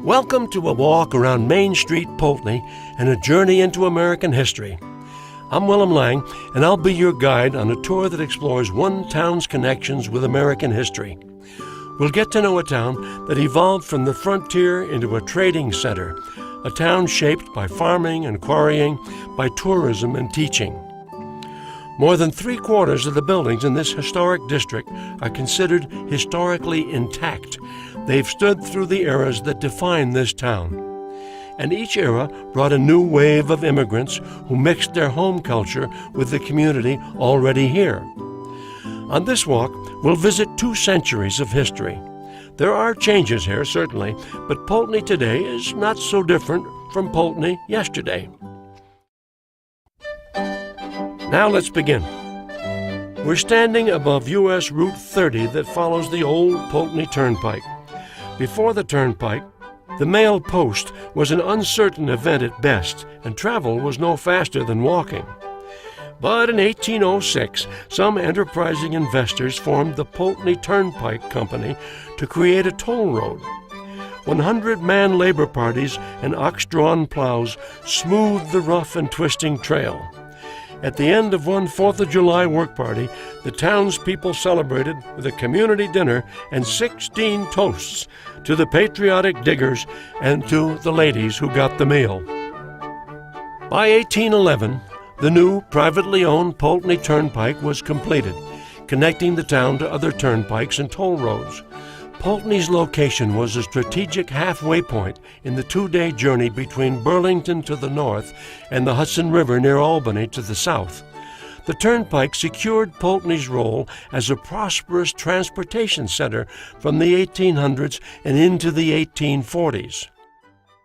Welcome to a walk around Main Street, Poultney, and a journey into American history. I'm Willem Lang, and I'll be your guide on a tour that explores one town's connections with American history. We'll get to know a town that evolved from the frontier into a trading center, a town shaped by farming and quarrying, by tourism and teaching. More than 3/4 of the buildings in this historic district are considered historically intact. They've stood through the eras that define this town. And each era brought a new wave of immigrants who mixed their home culture with the community already here. On this walk, we'll visit 2 centuries of history. There are changes here, certainly, but Poultney today is not so different from Poultney yesterday. Now let's begin. We're standing above U.S. Route 30 that follows the old Poultney Turnpike. Before the turnpike, the mail post was an uncertain event at best, and travel was no faster than walking. But in 1806, some enterprising investors formed the Poultney Turnpike Company to create a toll road. 100-man labor parties and ox-drawn plows smoothed the rough and twisting trail. At the end of one 4th of July work party, the townspeople celebrated with a community dinner and 16 toasts to the patriotic diggers and to the ladies who got the meal. By 1811, the new privately owned Poultney Turnpike was completed, connecting the town to other turnpikes and toll roads. Poultney's location was a strategic halfway point in the 2-day journey between Burlington to the north and the Hudson River near Albany to the south. The turnpike secured Poultney's role as a prosperous transportation center from the 1800s and into the 1840s.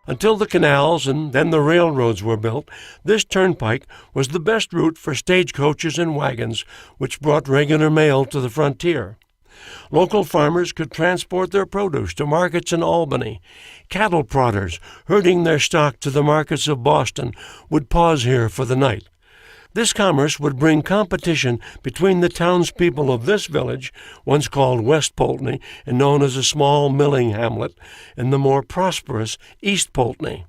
Until the canals and then the railroads were built, this turnpike was the best route for stagecoaches and wagons, which brought regular mail to the frontier. Local farmers could transport their produce to markets in Albany. Cattle prodders, herding their stock to the markets of Boston, would pause here for the night. This commerce would bring competition between the townspeople of this village, once called West Poultney and known as a small milling hamlet, and the more prosperous East Poultney.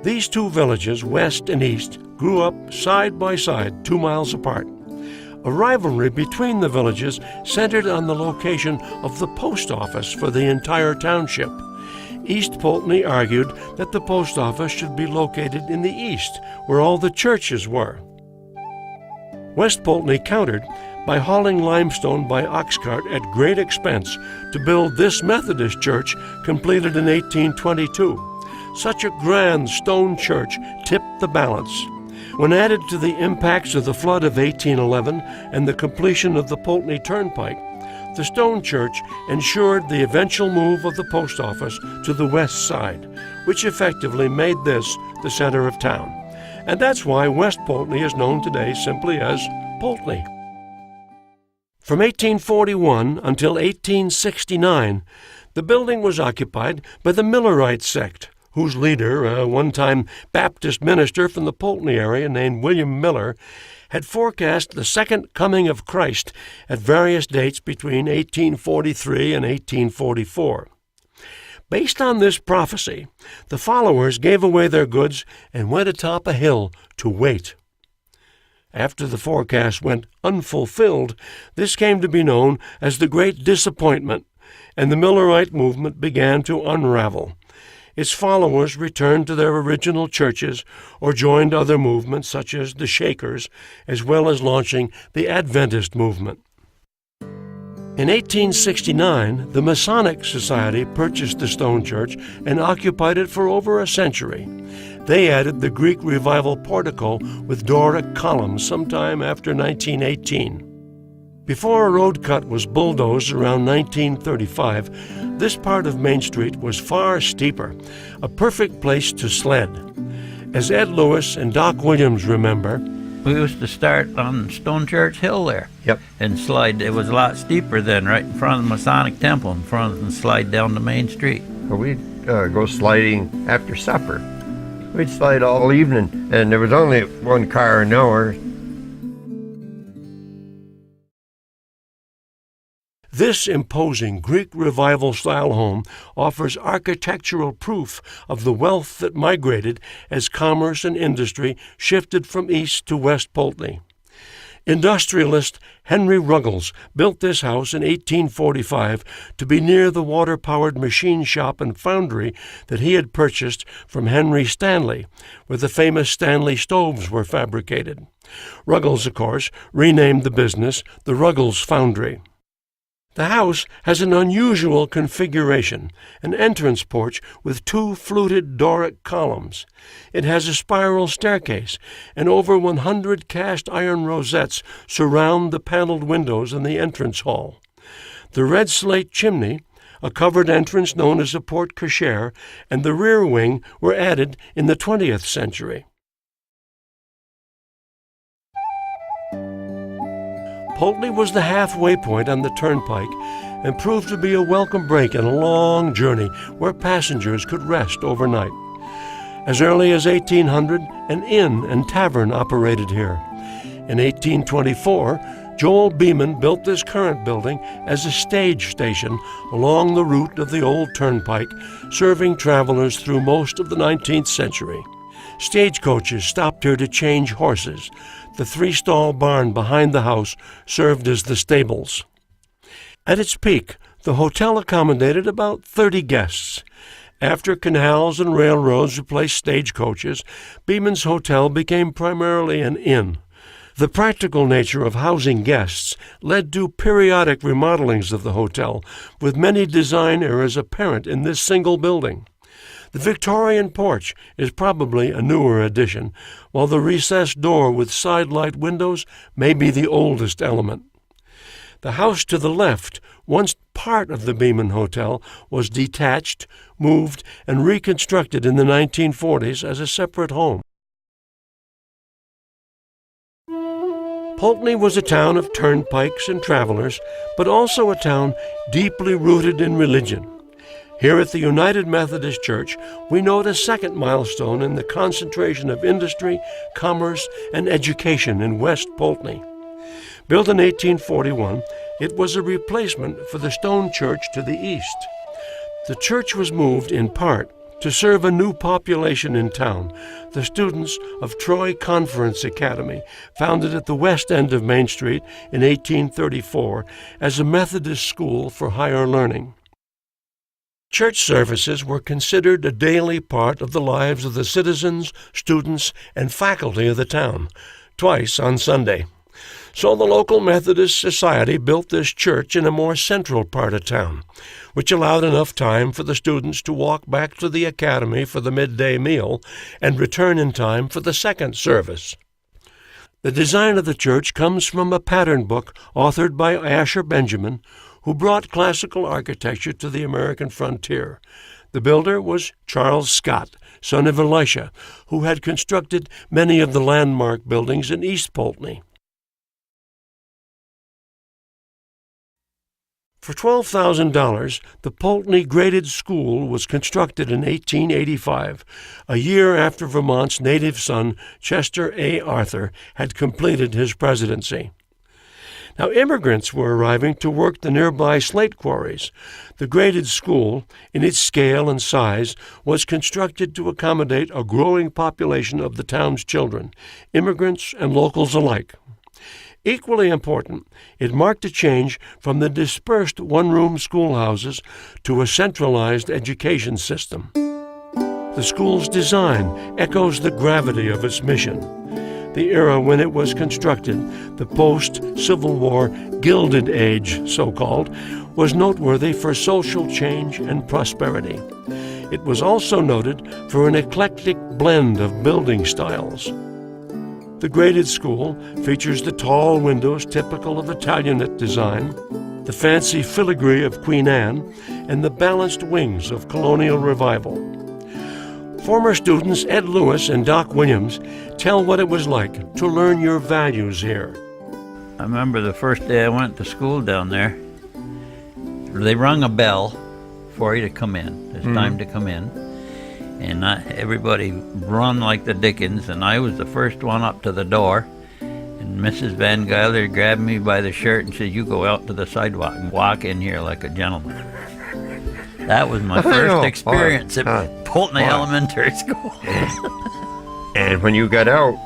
These 2 villages, west and east, grew up side by side 2 miles apart. A rivalry between the villages centered on the location of the post office for the entire township. East Poultney argued that the post office should be located in the east, where all the churches were. West Poultney countered by hauling limestone by ox cart at great expense to build this Methodist church, completed in 1822. Such a grand stone church tipped the balance. When added to the impacts of the flood of 1811 and the completion of the Poultney Turnpike, the stone church ensured the eventual move of the post office to the west side, which effectively made this the center of town. And that's why West Poultney is known today simply as Poultney. From 1841 until 1869, the building was occupied by the Millerite sect, whose leader, a one-time Baptist minister from the Poultney area named William Miller, had forecast the second coming of Christ at various dates between 1843 and 1844. Based on this prophecy, the followers gave away their goods and went atop a hill to wait. After the forecast went unfulfilled, this came to be known as the Great Disappointment, and the Millerite movement began to unravel. Its followers returned to their original churches or joined other movements such as the Shakers, as well as launching the Adventist movement. In 1869, the Masonic Society purchased the stone church and occupied it for over a century. They added the Greek Revival portico with Doric columns sometime after 1918. Before a road cut was bulldozed around 1935, this part of Main Street was far steeper, a perfect place to sled. As Ed Lewis and Doc Williams remember, we used to start on Stone Church Hill there. Yep. And slide. It was a lot steeper then, right in front of the Masonic Temple, in front and slide down the main street. We'd go sliding after supper. We'd slide all evening, and there was only one car an hour. This imposing Greek Revival-style home offers architectural proof of the wealth that migrated as commerce and industry shifted from east to west Poultney. Industrialist Henry Ruggles built this house in 1845 to be near the water-powered machine shop and foundry that he had purchased from Henry Stanley, where the famous Stanley stoves were fabricated. Ruggles, of course, renamed the business the Ruggles Foundry. The house has an unusual configuration, an entrance porch with 2 fluted Doric columns. It has a spiral staircase, and over 100 cast iron rosettes surround the paneled windows in the entrance hall. The red slate chimney, a covered entrance known as a porte cochere, and the rear wing were added in the 20th century. Poultney was the halfway point on the turnpike and proved to be a welcome break in a long journey where passengers could rest overnight. As early as 1800, an inn and tavern operated here. In 1824, Joel Beeman built this current building as a stage station along the route of the old turnpike, serving travelers through most of the 19th century. Stagecoaches stopped here to change horses. The 3-stall barn behind the house served as the stables. At its peak, the hotel accommodated about 30 guests. After canals and railroads replaced stagecoaches, Beeman's Hotel became primarily an inn. The practical nature of housing guests led to periodic remodelings of the hotel, with many design errors apparent in this single building. The Victorian porch is probably a newer addition, while the recessed door with sidelight windows may be the oldest element. The house to the left, once part of the Beeman Hotel, was detached, moved, and reconstructed in the 1940s as a separate home. Poultney was a town of turnpikes and travelers, but also a town deeply rooted in religion. Here at the United Methodist Church, we note a second milestone in the concentration of industry, commerce, and education in West Poultney. Built in 1841, it was a replacement for the stone church to the east. The church was moved in part to serve a new population in town, the students of Troy Conference Academy, founded at the west end of Main Street in 1834 as a Methodist school for higher learning. Church services were considered a daily part of the lives of the citizens, students, and faculty of the town, twice on Sunday. So the local Methodist Society built this church in a more central part of town, which allowed enough time for the students to walk back to the academy for the midday meal and return in time for the second service. The design of the church comes from a pattern book authored by Asher Benjamin, who brought classical architecture to the American frontier. The builder was Charles Scott, son of Elisha, who had constructed many of the landmark buildings in East Poultney. For $12,000, the Poultney Graded School was constructed in 1885, a year after Vermont's native son, Chester A. Arthur, had completed his presidency. Now, immigrants were arriving to work the nearby slate quarries. The graded school, in its scale and size, was constructed to accommodate a growing population of the town's children, immigrants and locals alike. Equally important, it marked a change from the dispersed one-room schoolhouses to a centralized education system. The school's design echoes the gravity of its mission. The era when it was constructed, the post-Civil War Gilded Age, so-called, was noteworthy for social change and prosperity. It was also noted for an eclectic blend of building styles. The graded school features the tall windows typical of Italianate design, the fancy filigree of Queen Anne, and the balanced wings of colonial revival. Former students Ed Lewis and Doc Williams tell what it was like to learn your values here. I remember the first day I went to school down there, they rung a bell for you to come in. It's time to come in. And everybody run like the dickens, and I was the first one up to the door. And Mrs. Van Guyler grabbed me by the shirt and said, "You go out to the sidewalk and walk in here like a gentleman." That was my first experience at Poultney Elementary School. And when you got out,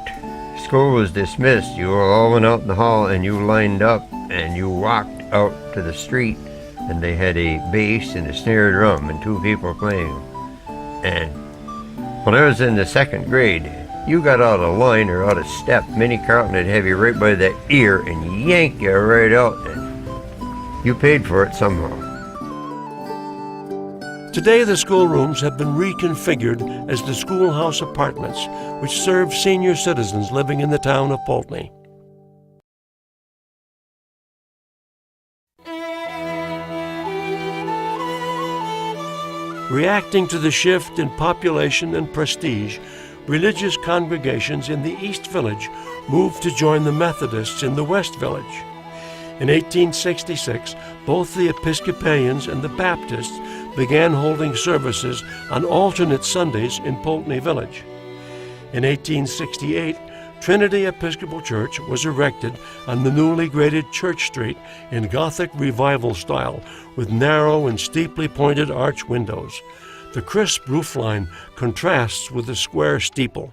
school was dismissed. You all went out in the hall and you lined up and you walked out to the street, and they had a bass and a snare drum and two people playing. And when I was in the second grade, you got out of line or out of step, Minnie Carlton would have you right by the ear and yank you right out, and you paid for it somehow. Today, the schoolrooms have been reconfigured as the schoolhouse apartments, which serve senior citizens living in the town of Poultney. Reacting to the shift in population and prestige, religious congregations in the East Village moved to join the Methodists in the West Village. In 1866, both the Episcopalians and the Baptists began holding services on alternate Sundays in Poultney Village. In 1868, Trinity Episcopal Church was erected on the newly graded Church Street in Gothic Revival style with narrow and steeply pointed arch windows. The crisp roofline contrasts with the square steeple.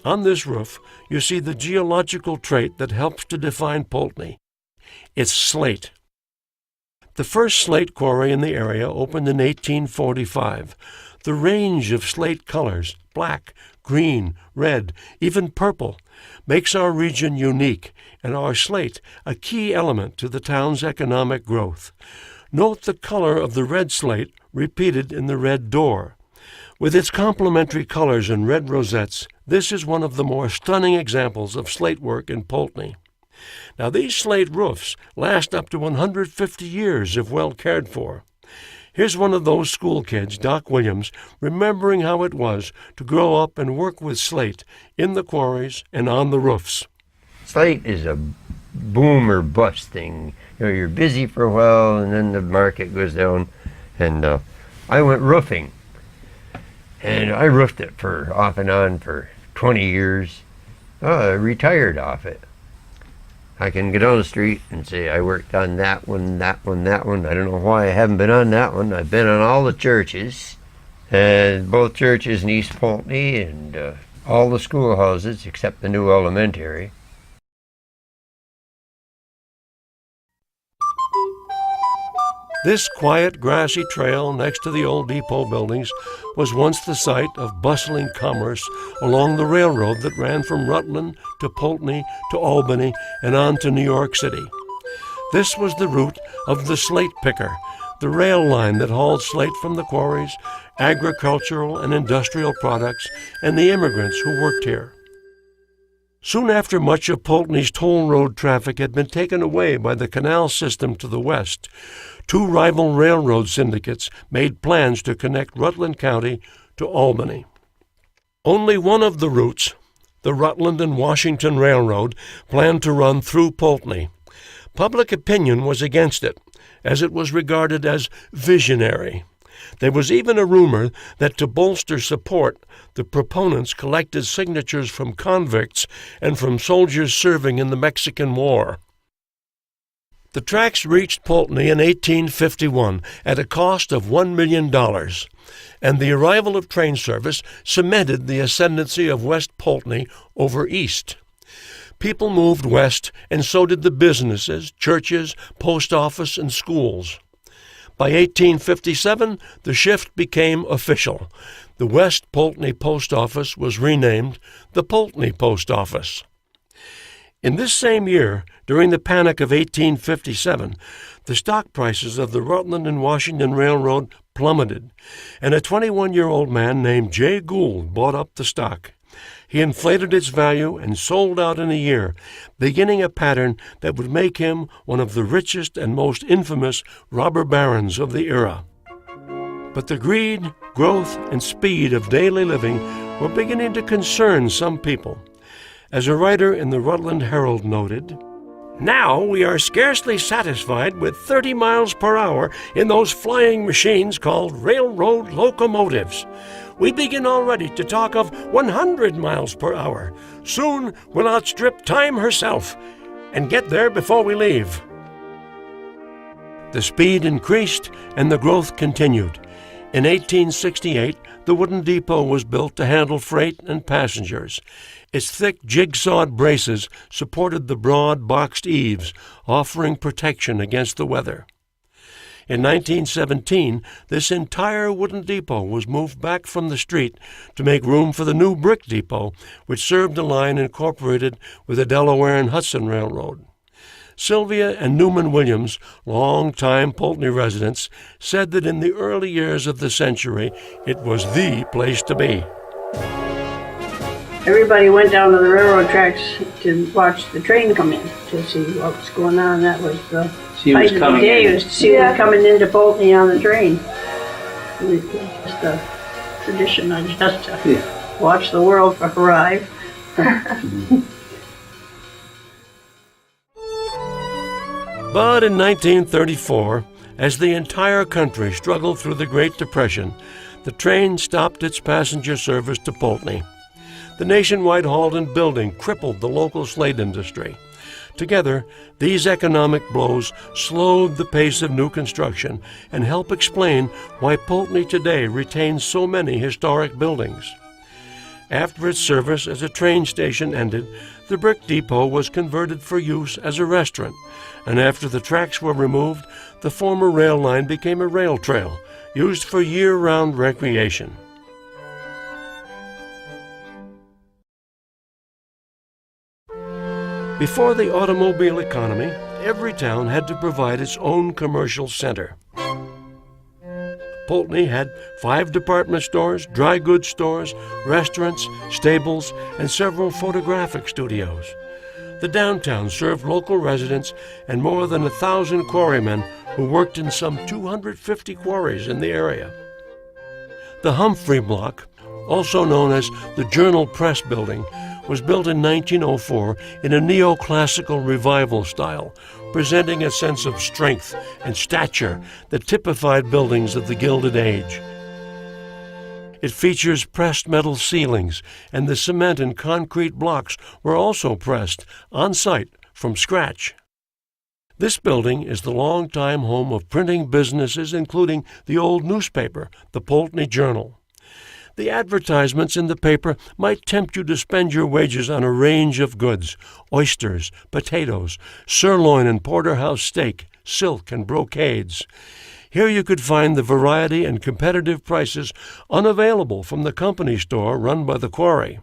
On this roof, you see the geological trait that helps to define Poultney. It's slate. The first slate quarry in the area opened in 1845. The range of slate colors, black, green, red, even purple, makes our region unique and our slate a key element to the town's economic growth. Note the color of the red slate repeated in the red door. With its complementary colors and red rosettes, this is one of the more stunning examples of slate work in Poultney. Now, these slate roofs last up to 150 years if well cared for. Here's one of those school kids, Doc Williams, remembering how it was to grow up and work with slate in the quarries and on the roofs. Slate is a boom or bust thing. You know, you're busy for a while and then the market goes down. And I went roofing. And I roofed it for off and on for 20 years. I retired off it. I can get on the street and say I worked on that one, that one, that one. I don't know why I haven't been on that one. I've been on all the churches, and both churches in East Poultney and all the schoolhouses except the new elementary. This quiet, grassy trail next to the old depot buildings was once the site of bustling commerce along the railroad that ran from Rutland to Poultney to Albany and on to New York City. This was the route of the slate picker, the rail line that hauled slate from the quarries, agricultural and industrial products, and the immigrants who worked here. Soon after much of Poultney's toll road traffic had been taken away by the canal system to the west, two rival railroad syndicates made plans to connect Rutland County to Albany. Only one of the routes, the Rutland and Washington Railroad, planned to run through Poultney. Public opinion was against it, as it was regarded as visionary. There was even a rumor that to bolster support, the proponents collected signatures from convicts and from soldiers serving in the Mexican War. The tracks reached Poultney in 1851 at a cost of $1 million, and the arrival of train service cemented the ascendancy of West Poultney over East. People moved west, and so did the businesses, churches, post office, and schools. By 1857, the shift became official. The West Poultney Post Office was renamed the Poultney Post Office. In this same year, during the Panic of 1857, the stock prices of the Rutland and Washington Railroad plummeted, and a 21-year-old man named Jay Gould bought up the stock. He inflated its value and sold out in a year, beginning a pattern that would make him one of the richest and most infamous robber barons of the era. But the greed, growth, and speed of daily living were beginning to concern some people. As a writer in the Rutland Herald noted, Now we are scarcely satisfied with 30 miles per hour in those flying machines called railroad locomotives. We begin already to talk of 100 miles per hour. Soon we'll outstrip time herself and get there before we leave. The speed increased and the growth continued. In 1868, the wooden depot was built to handle freight and passengers. Its thick jigsawed braces supported the broad boxed eaves, offering protection against the weather. In 1917, this entire wooden depot was moved back from the street to make room for the new brick depot, which served a line incorporated with the Delaware and Hudson Railroad. Sylvia and Newman Williams, long-time Poultney residents, said that in the early years of the century, it was the place to be. Everybody went down to the railroad tracks to watch the train come in, to see what was going on. That was the height of the day, was to see them coming into Poultney on the train. It was just a tradition, I just to watch the world arrive. But in 1934, as the entire country struggled through the Great Depression, the train stopped its passenger service to Poultney. The nationwide halt and building crippled the local slate industry. Together, these economic blows slowed the pace of new construction and help explain why Poultney today retains so many historic buildings. After its service as a train station ended, the brick depot was converted for use as a restaurant, and after the tracks were removed, the former rail line became a rail trail, used for year-round recreation. Before the automobile economy, every town had to provide its own commercial center. Poultney had 5 department stores, dry goods stores, restaurants, stables, and several photographic studios. The downtown served local residents and more than 1,000 quarrymen who worked in some 250 quarries in the area. The Humphrey Block, also known as the Journal Press Building, was built in 1904 in a neoclassical revival style, presenting a sense of strength and stature that typified buildings of the Gilded Age. It features pressed metal ceilings, and the cement and concrete blocks were also pressed on-site from scratch. This building is the longtime home of printing businesses, including the old newspaper, the Poultney Journal. The advertisements in the paper might tempt you to spend your wages on a range of goods: oysters, potatoes, sirloin and porterhouse steak, silk and brocades. Here you could find the variety and competitive prices unavailable from the company store run by the quarry.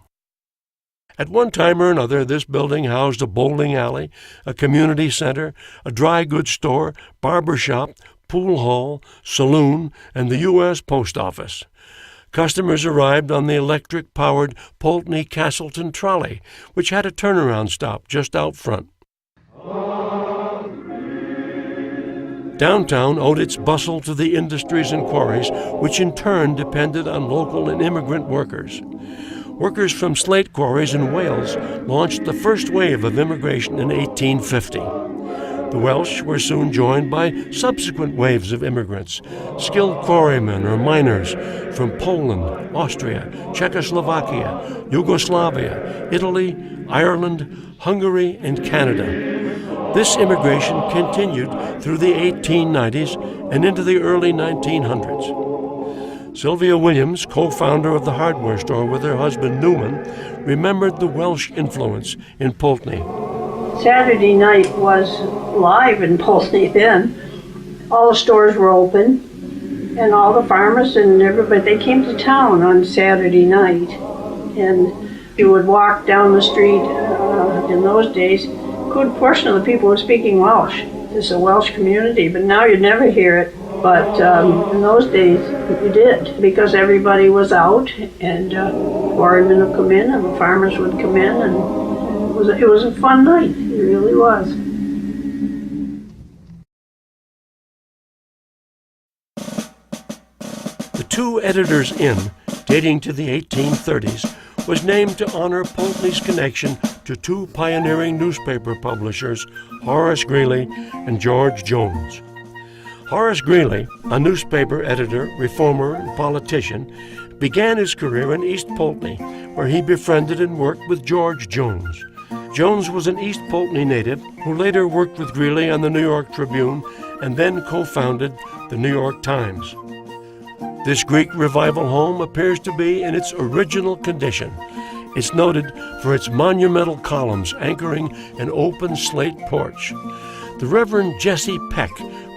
At one time or another, this building housed a bowling alley, a community center, a dry goods store, barber shop, pool hall, saloon, and the U.S. Post Office. Customers arrived on the electric-powered Poultney Castleton trolley, which had a turnaround stop just out front. Downtown owed its bustle to the industries and quarries, which in turn depended on local and immigrant workers. Workers from slate quarries in Wales launched the first wave of immigration in 1850. The Welsh were soon joined by subsequent waves of immigrants, skilled quarrymen or miners from Poland, Austria, Czechoslovakia, Yugoslavia, Italy, Ireland, Hungary, and Canada. This immigration continued through the 1890s and into the early 1900s. Sylvia Williams, co-founder of the hardware store with her husband Newman, remembered the Welsh influence in Poultney. Saturday night was live in Poultney then. All the stores were open, and all the farmers and everybody, they came to town on Saturday night. And you would walk down the street in those days. A good portion of the people were speaking Welsh. It's a Welsh community, but now you'd never hear it. But in those days, you did, because everybody was out, and quarrymen would come in, and the farmers would come in, and it was a fun night. It really was. The 2 Editors Inn, dating to the 1830s, was named to honor Poultney's connection to two pioneering newspaper publishers, Horace Greeley and George Jones. Horace Greeley, a newspaper editor, reformer, and politician, began his career in East Poultney, where he befriended and worked with George Jones. Jones was an East Poultney native who later worked with Greeley on the New York Tribune and then co-founded the New York Times. This Greek revival home appears to be in its original condition. It's noted for its monumental columns anchoring an open slate porch. The Reverend Jesse Peck,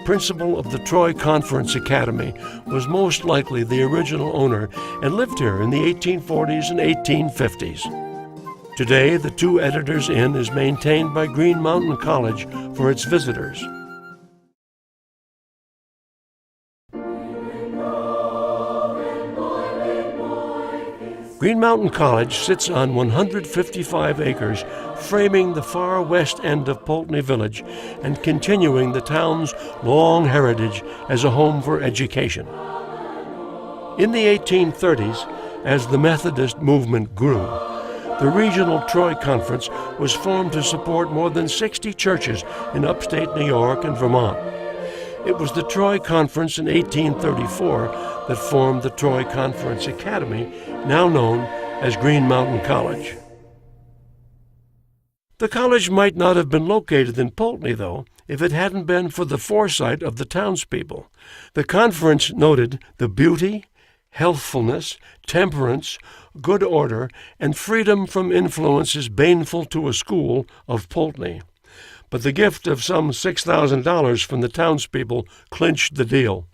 principal of the Troy Conference Academy, was most likely the original owner and lived here in the 1840s and 1850s. Today, the Two Editors Inn is maintained by Green Mountain College for its visitors. Green Mountain College sits on 155 acres, framing the far west end of Poultney Village and continuing the town's long heritage as a home for education. In the 1830s, as the Methodist movement grew, the Regional Troy Conference was formed to support more than 60 churches in upstate New York and Vermont. It was the Troy Conference in 1834 that formed the Troy Conference Academy, now known as Green Mountain College. The college might not have been located in Poultney, though, if it hadn't been for the foresight of the townspeople. The conference noted the beauty, healthfulness, temperance, good order, and freedom from influences baneful to a school of Poultney. But the gift of some $6,000 from the townspeople clinched the deal.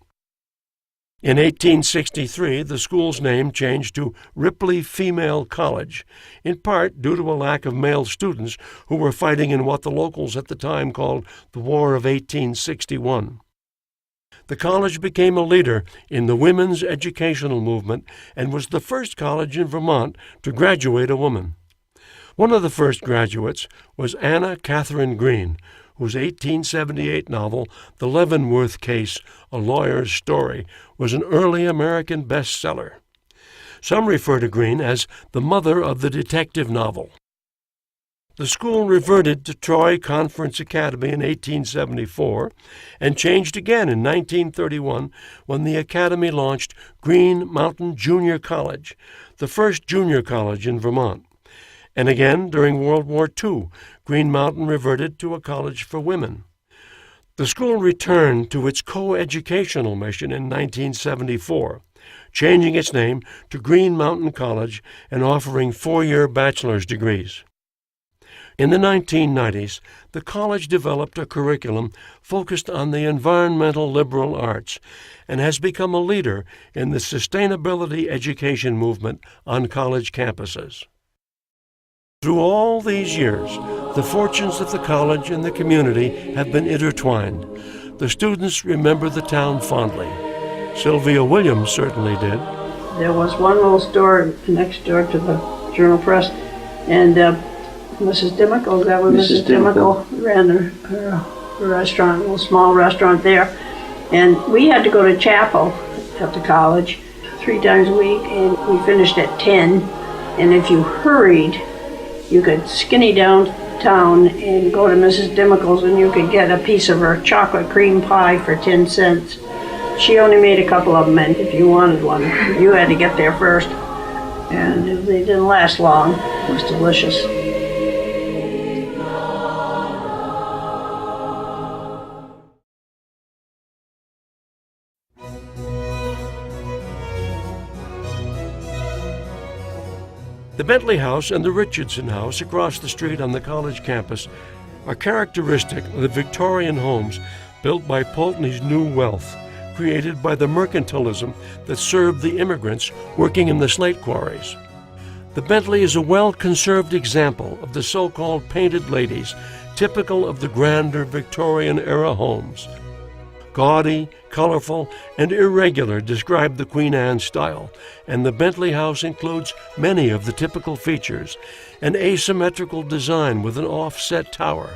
In 1863, the school's name changed to Ripley Female College, in part due to a lack of male students who were fighting in what the locals at the time called the War of 1861. The college became a leader in the women's educational movement and was the first college in Vermont to graduate a woman. One of the first graduates was Anna Catherine Green, whose 1878 novel, The Leavenworth Case, A Lawyer's Story, was an early American bestseller. Some refer to Green as the mother of the detective novel. The school reverted to Troy Conference Academy in 1874 and changed again in 1931 when the academy launched Green Mountain Junior College, the first junior college in Vermont. And again, during World War II, Green Mountain reverted to a college for women. The school returned to its co-educational mission in 1974, changing its name to Green Mountain College and offering 4-year bachelor's degrees. In the 1990s, the college developed a curriculum focused on the environmental liberal arts and has become a leader in the sustainability education movement on college campuses. Through all these years, the fortunes of the college and the community have been intertwined. The students remember the town fondly. Sylvia Williams certainly did. There was one little store next door to the Journal Press, and Mrs. Dimickle, that was Mrs. Dimickle, ran her restaurant, a little small restaurant there. And we had to go to chapel at the college 3 times a week, and we finished at 10. And if you hurried, you could skinny downtown and go to Mrs. Dimickle's and you could get a piece of her chocolate cream pie for 10 cents. She only made a couple of them, and if you wanted one, you had to get there first. And they didn't last long. It was delicious. The Bentley House and the Richardson House across the street on the college campus are characteristic of the Victorian homes built by Poultney's new wealth, created by the mercantilism that served the immigrants working in the slate quarries. The Bentley is a well-conserved example of the so-called painted ladies, typical of the grander Victorian-era homes. Gaudy, colorful, and irregular describe the Queen Anne style, and the Bentley House includes many of the typical features, an asymmetrical design with an offset tower.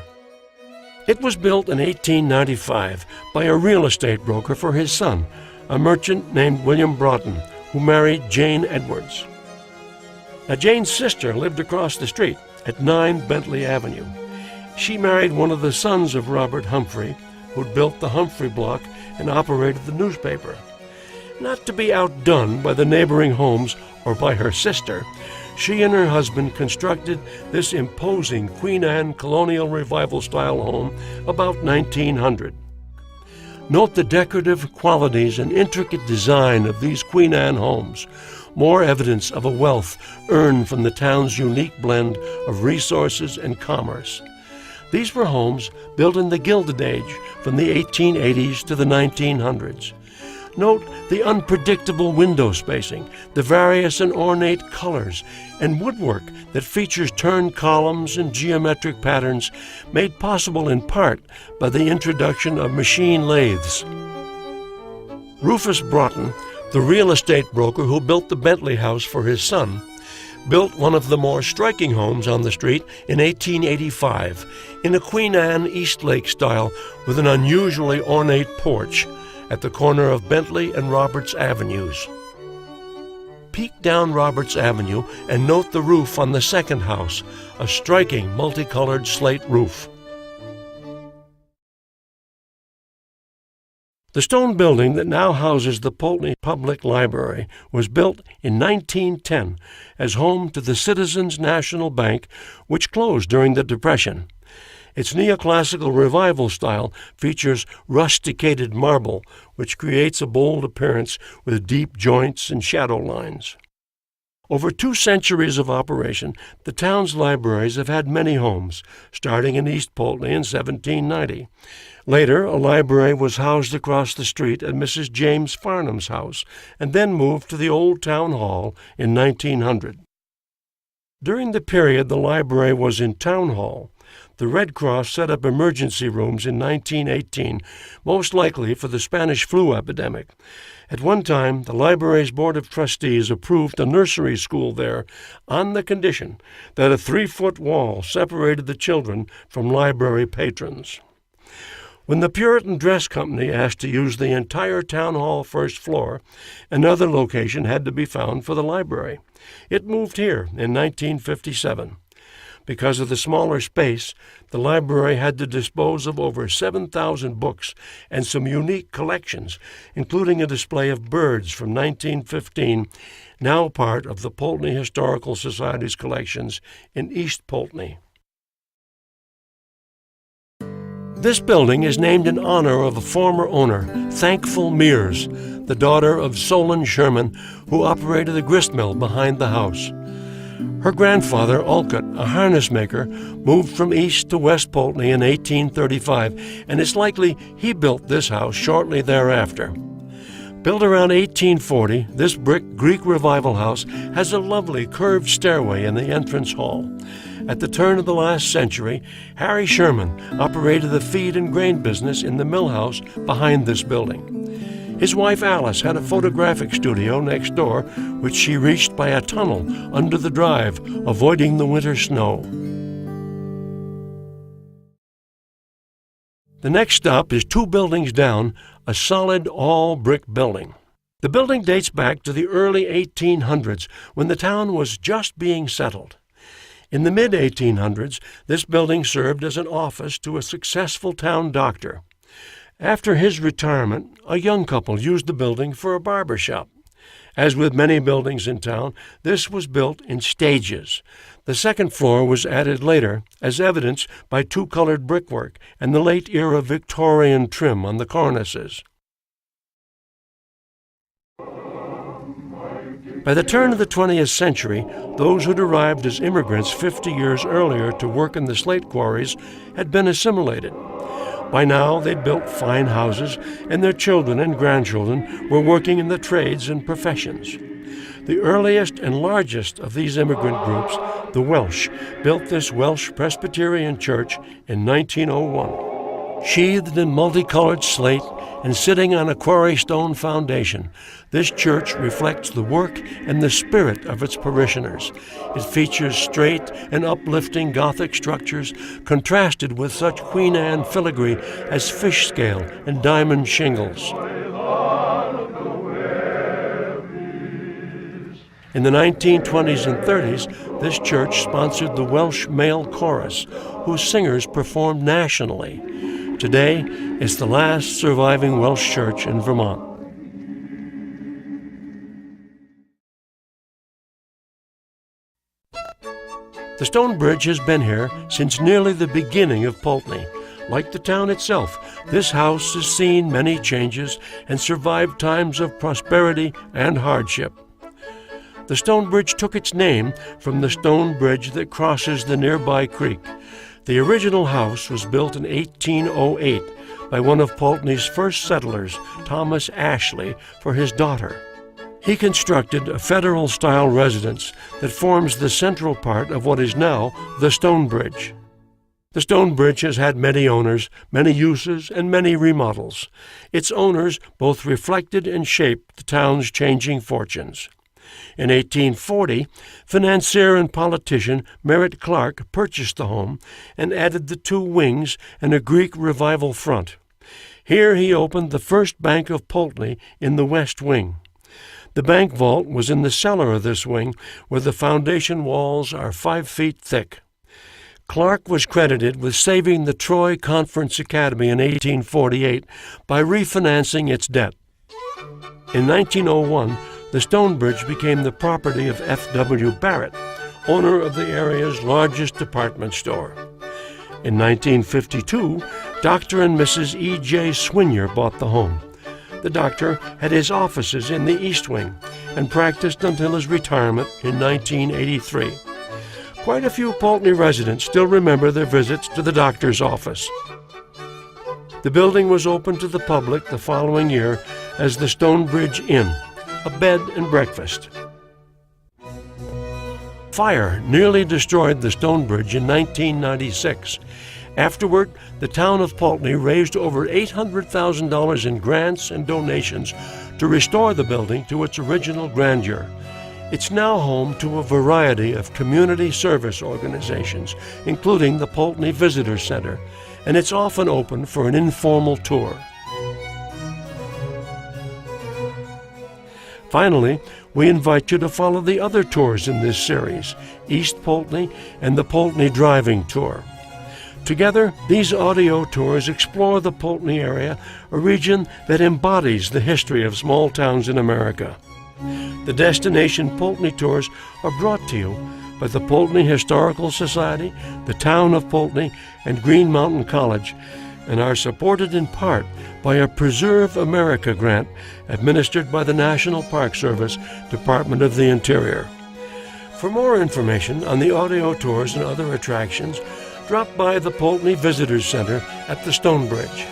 It was built in 1895 by a real estate broker for his son, a merchant named William Broughton, who married Jane Edwards. Now, Jane's sister lived across the street at 9 Bentley Avenue. She married one of the sons of Robert Humphrey, who'd built the Humphrey Block and operated the newspaper. Not to be outdone by the neighboring homes or by her sister, she and her husband constructed this imposing Queen Anne colonial revival-style home about 1900. Note the decorative qualities and intricate design of these Queen Anne homes, more evidence of a wealth earned from the town's unique blend of resources and commerce. These were homes built in the Gilded Age from the 1880s to the 1900s. Note the unpredictable window spacing, the various and ornate colors, and woodwork that features turned columns and geometric patterns made possible in part by the introduction of machine lathes. Rufus Broughton, the real estate broker who built the Bentley house for his son, built one of the more striking homes on the street in 1885 in a Queen Anne Eastlake style with an unusually ornate porch at the corner of Bentley and Roberts Avenues. Peek down Roberts Avenue and note the roof on the second house, a striking multicolored slate roof. The stone building that now houses the Poultney Public Library was built in 1910 as home to the Citizens National Bank, which closed during the Depression. Its neoclassical revival style features rusticated marble, which creates a bold appearance with deep joints and shadow lines. Over 2 centuries of operation, the town's libraries have had many homes, starting in East Poultney in 1790. Later, a library was housed across the street at Mrs. James Farnham's house, and then moved to the old town hall in 1900. During the period the library was in town hall, the Red Cross set up emergency rooms in 1918, most likely for the Spanish flu epidemic. At one time, the library's Board of Trustees approved a nursery school there on the condition that a 3-foot wall separated the children from library patrons. When the Puritan Dress Company asked to use the entire town hall first floor, another location had to be found for the library. It moved here in 1957. Because of the smaller space, the library had to dispose of over 7,000 books and some unique collections, including a display of birds from 1915, now part of the Poultney Historical Society's collections in East Poultney. This building is named in honor of a former owner, Thankful Mears, the daughter of Solon Sherman, who operated the grist mill behind the house. Her grandfather, Olcott, a harness maker, moved from East to West Poultney in 1835, and it's likely he built this house shortly thereafter. Built around 1840, this brick Greek Revival house has a lovely curved stairway in the entrance hall. At the turn of the last century, Harry Sherman operated the feed and grain business in the mill house behind this building. His wife Alice had a photographic studio next door, which she reached by a tunnel under the drive, avoiding the winter snow. The next stop is 2 buildings down, a solid all-brick building. The building dates back to the early 1800s, when the town was just being settled. In the mid-1800s, this building served as an office to a successful town doctor. After his retirement, a young couple used the building for a barber shop. As with many buildings in town, this was built in stages. The second floor was added later, as evidenced by 2-colored brickwork and the late-era Victorian trim on the cornices. By the turn of the 20th century, those who'd arrived as immigrants 50 years earlier to work in the slate quarries had been assimilated. By now, they'd built fine houses, and their children and grandchildren were working in the trades and professions. The earliest and largest of these immigrant groups, the Welsh, built this Welsh Presbyterian church in 1901. Sheathed in multicolored slate and sitting on a quarry stone foundation, this church reflects the work and the spirit of its parishioners. It features straight and uplifting Gothic structures contrasted with such Queen Anne filigree as fish scale and diamond shingles. In the 1920s and 30s, this church sponsored the Welsh Male Chorus, whose singers performed nationally. Today, it's the last surviving Welsh church in Vermont. The stone bridge has been here since nearly the beginning of Poultney. Like the town itself, this house has seen many changes and survived times of prosperity and hardship. The stone bridge took its name from the stone bridge that crosses the nearby creek. The original house was built in 1808 by one of Poultney's first settlers, Thomas Ashley, for his daughter. He constructed a federal-style residence that forms the central part of what is now the stone bridge. The stone bridge has had many owners, many uses, and many remodels. Its owners both reflected and shaped the town's changing fortunes. In 1840, financier and politician Merritt Clark purchased the home and added the two wings and a Greek Revival front. Here he opened the first bank of Poultney in the west wing. The bank vault was in the cellar of this wing, where the foundation walls are 5 feet thick. Clark was credited with saving the Troy Conference Academy in 1848 by refinancing its debt. In 1901, the stone bridge became the property of F.W. Barrett, owner of the area's largest department store. In 1952, Dr. and Mrs. E.J. Swinyer bought the home. The doctor had his offices in the East Wing and practiced until his retirement in 1983. Quite a few Poultney residents still remember their visits to the doctor's office. The building was opened to the public the following year as the Stonebridge Inn, a bed and breakfast. Fire nearly destroyed the stone bridge in 1996. Afterward, the town of Poultney raised over $800,000 in grants and donations to restore the building to its original grandeur. It's now home to a variety of community service organizations, including the Poultney Visitor Center, and it's often open for an informal tour. Finally, we invite you to follow the other tours in this series, East Poultney and the Poultney Driving Tour. Together, these audio tours explore the Poultney area, a region that embodies the history of small towns in America. The Destination Poultney tours are brought to you by the Poultney Historical Society, the Town of Poultney, and Green Mountain College, and are supported in part by a Preserve America grant administered by the National Park Service, Department of the Interior. For more information on the audio tours and other attractions, drop by the Poultney Visitors Center at the Stone Bridge.